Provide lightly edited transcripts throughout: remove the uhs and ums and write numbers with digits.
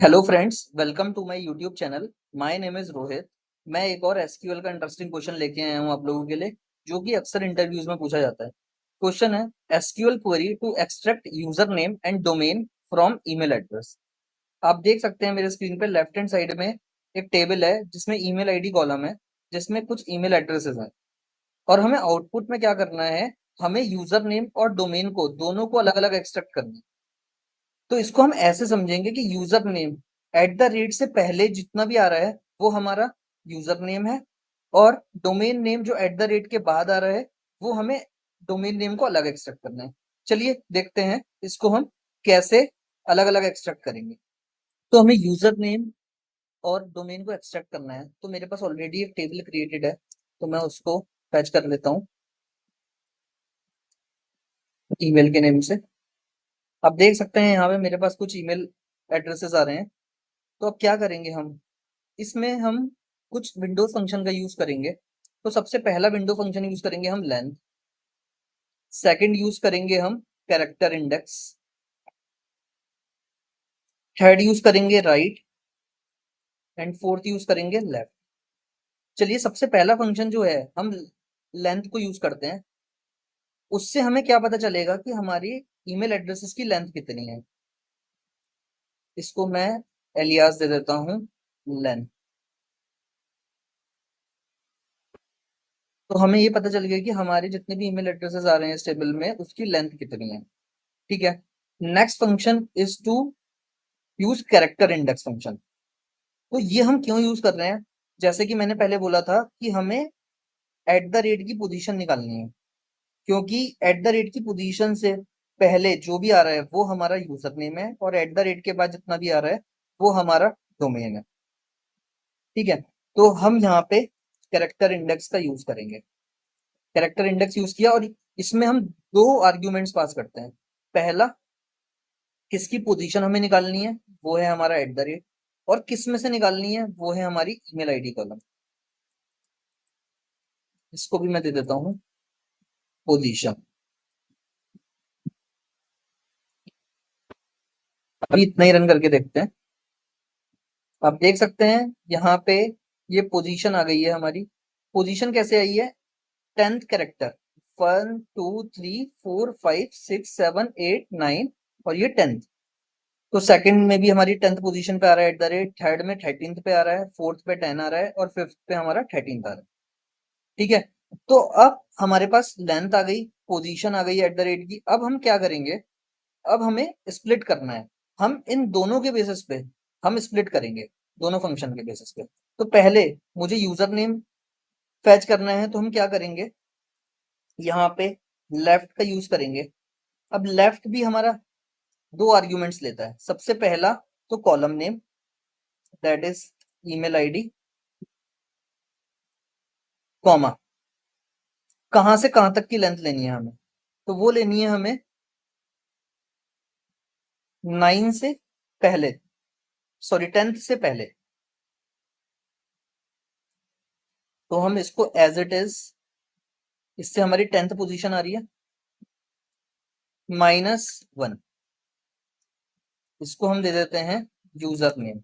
Hello friends, welcome to my YouTube channel. My name is Rohit. मैं एक और SQL का इंटरेस्टिंग क्वेश्चन लेके आया हूँ आप लोगों के लिए, जो कि अक्सर इंटरव्यूज में पूछा जाता है। क्वेश्चन है SQL query to extract user name and domain from email address. आप देख सकते हैं मेरे स्क्रीन पे लेफ्ट हैंड साइड में एक टेबल है जिसमें ईमेल आईडी कॉलम है, जिसमें कुछ ईमेल एड्रेसेस हैं। और हमें आउटपुट में क्या करना है, हमें यूजर नेम और डोमेन को दोनों को अलग अलग एक्सट्रैक्ट करना है। तो इसको हम ऐसे समझेंगे कि user name at the rate से पहले जितना भी आ रहा है वो हमारा यूजर नेम है, और डोमेन नेम जो एट द रेट के बाद आ रहा है वो हमें डोमेन नेम को अलग एक्सट्रैक्ट करना है। चलिए देखते हैं इसको हम कैसे अलग अलग एक्सट्रैक्ट करेंगे। तो हमें यूजर नेम और डोमेन को एक्सट्रैक्ट करना है, तो मेरे पास ऑलरेडी एक टेबल क्रिएटेड है, तो मैं उसको फैच कर लेता हूँ ईमेल के नेम से। आप देख सकते हैं यहाँ पे मेरे पास कुछ ईमेल एड्रेसेस आ रहे हैं। तो अब क्या करेंगे, हम इसमें हम कुछ विंडोज फंक्शन का यूज करेंगे। तो सबसे पहला विंडो फंक्शन यूज करेंगे हम लेंथ, सेकंड यूज करेंगे हम कैरेक्टर इंडेक्स, थर्ड यूज करेंगे राइट, एंड फोर्थ यूज करेंगे लेफ्ट। चलिए सबसे पहला फंक्शन जो है हम लेंथ को यूज करते हैं। उससे हमें क्या पता चलेगा कि हमारी ईमेल एड्रेसेस की लेंथ कितनी है। इसको मैं एलियास दे देता हूँ लेंथ। तो हमें ये पता चल गया कि हमारे जितने भी ईमेल एड्रेसेस आ रहे हैं इस टेबल में उसकी लेंथ कितनी है। ठीक है। Next function is to use character index function. तो ये हम क्यों यूज कर रहे हैं, जैसे कि मैंने पहले बोला था कि हमें एट द रेट की पोजीशन निकालनी है, क्योंकि एट द रेट की पोजीशन से पहले जो भी आ रहा है वो हमारा यूजर नेम है, और एट द रेट के बाद जितना भी आ रहा है वो हमारा डोमेन है। ठीक है। तो हम यहाँ पे कैरेक्टर इंडेक्स का यूज करेंगे। कैरेक्टर इंडेक्स यूज किया, और इसमें हम दो आर्ग्यूमेंट्स पास करते हैं। पहला, किसकी पोजीशन हमें निकालनी है, वो है हमारा एट द रेट, और किस में से निकालनी है वो है हमारी ईमेल आईडी कॉलम। इसको भी मैं दे देता हूँ पोजीशन। अभी इतना ही रन करके देखते हैं। आप देख सकते हैं यहाँ पे ये पोजीशन आ गई है हमारी। पोजीशन कैसे आई है, टेंथ कैरेक्टर, 1 2 3 4 5 6 7 8 9, और ये टेंथ। तो सेकंड में भी हमारी टेंथ पोजीशन पे आ रहा है एट द रेट, थर्ड में 13th पे आ रहा है, फोर्थ पे 10 आ रहा है, और फिफ्थ पे हमारा 13th आ रहा है। ठीक है। तो अब हमारे पास लेंथ आ गई, पोजीशन आ गई एट द रेट की। अब हम क्या करेंगे, अब हमें स्प्लिट करना है। हम इन दोनों के बेसिस पे हम स्प्लिट करेंगे, दोनों फंक्शन के बेसिस पे। तो पहले मुझे यूजर नेम फैच करना है, तो हम क्या करेंगे, यहाँ पे लेफ्ट का यूज करेंगे। अब लेफ्ट भी हमारा दो आर्ग्यूमेंट्स लेता है। सबसे पहला तो column name, that is email ID, comma, कहां से कहां तक की लेंथ लेनी है हमें, तो वो लेनी है हमें 9 से पहले, सॉरी 10th से पहले। तो हम इसको एज इट इज, इससे हमारी 10th पोजीशन आ रही है -1। इसको हम दे देते हैं यूजर नेम।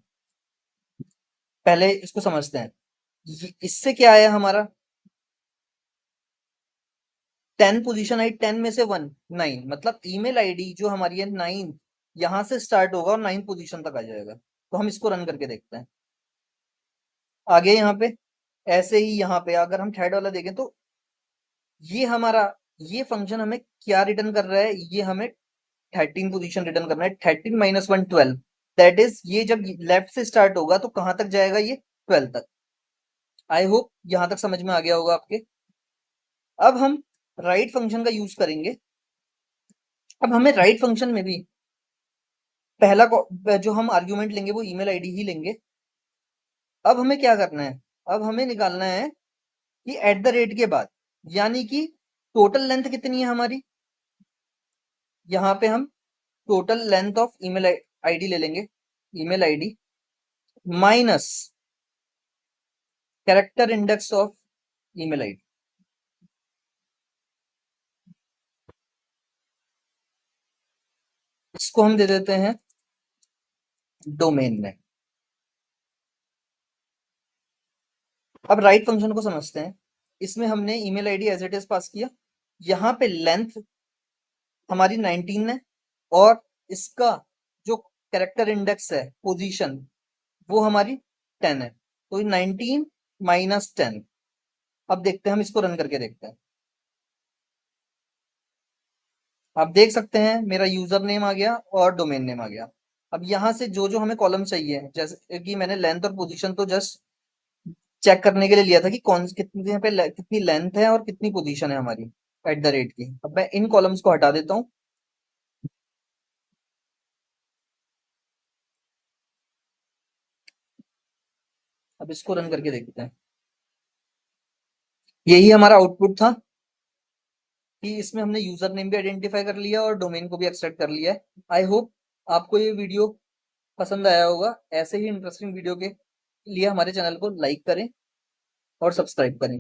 पहले इसको समझते हैं, इससे क्या आया हमारा, 10 पोजीशन आई, 10 में से 1 9, मतलब ईमेल आईडी जो हमारी है 9 यहां से स्टार्ट होगा और 9 पोजीशन तक आ जाएगा। तो हम इसको रन करके देखते हैं। आगे यहाँ पे ऐसे ही, यहाँ पे अगर हम थर्ड वाला देखें तो ये हमारा, ये फंक्शन हमें क्या रिटर्न कर रहा है, ये हमें 13 पोजीशन रिटर्न करना है। 13 - 1 12, दैट इज ये जब लेफ्ट से स्टार्ट होगा तो कहां तक जाएगा, ये 12 तक। आई होप यहां तक समझ में आ गया होगा आपके। अब हम राइट फंक्शन का यूज करेंगे। अब हमें राइट फंक्शन में भी पहला जो हम आर्ग्यूमेंट लेंगे वो ईमेल आईडी ही लेंगे। अब हमें क्या करना है, अब हमें निकालना है कि एट द रेट के बाद, यानी कि टोटल लेंथ कितनी है हमारी। यहाँ पे हम total length of email ID ले लेंगे, email ID minus character index of email ID. इसको हम दे देते हैं डोमेन नेम। अब राइट फंक्शन को समझते हैं। इसमें हमने email ID as it is pass किया, यहाँ पे लेंथ हमारी 19 है, और इसका जो कैरेक्टर इंडेक्स है पोजीशन वो हमारी 10 है, तो 19 माइनस 10। अब देखते हैं, हम इसको रन करके देखते हैं। आप देख सकते हैं मेरा यूजर नेम आ गया और डोमेन नेम आ गया। अब यहाँ से जो जो हमें कॉलम चाहिए, जैसे कि मैंने लेंथ और पोजीशन तो जस्ट चेक करने के लिए लिया था कि कौन कितने यहाँ पे कितनी लेंथ है और कितनी पोजीशन है हमारी एट द रेट की। अब मैं इन कॉलम्स को हटा देता हूँ। अब इसको रन करके देखते हैं। यही हमारा आउटपुट था कि इसमें हमने यूजर नेम भी आइडेंटिफाई कर लिया और डोमेन को भी एक्सट्रैक्ट कर लिया है। आई होप आपको ये वीडियो पसंद आया होगा। ऐसे ही इंटरेस्टिंग वीडियो के लिए हमारे चैनल को लाइक करें और सब्सक्राइब करें।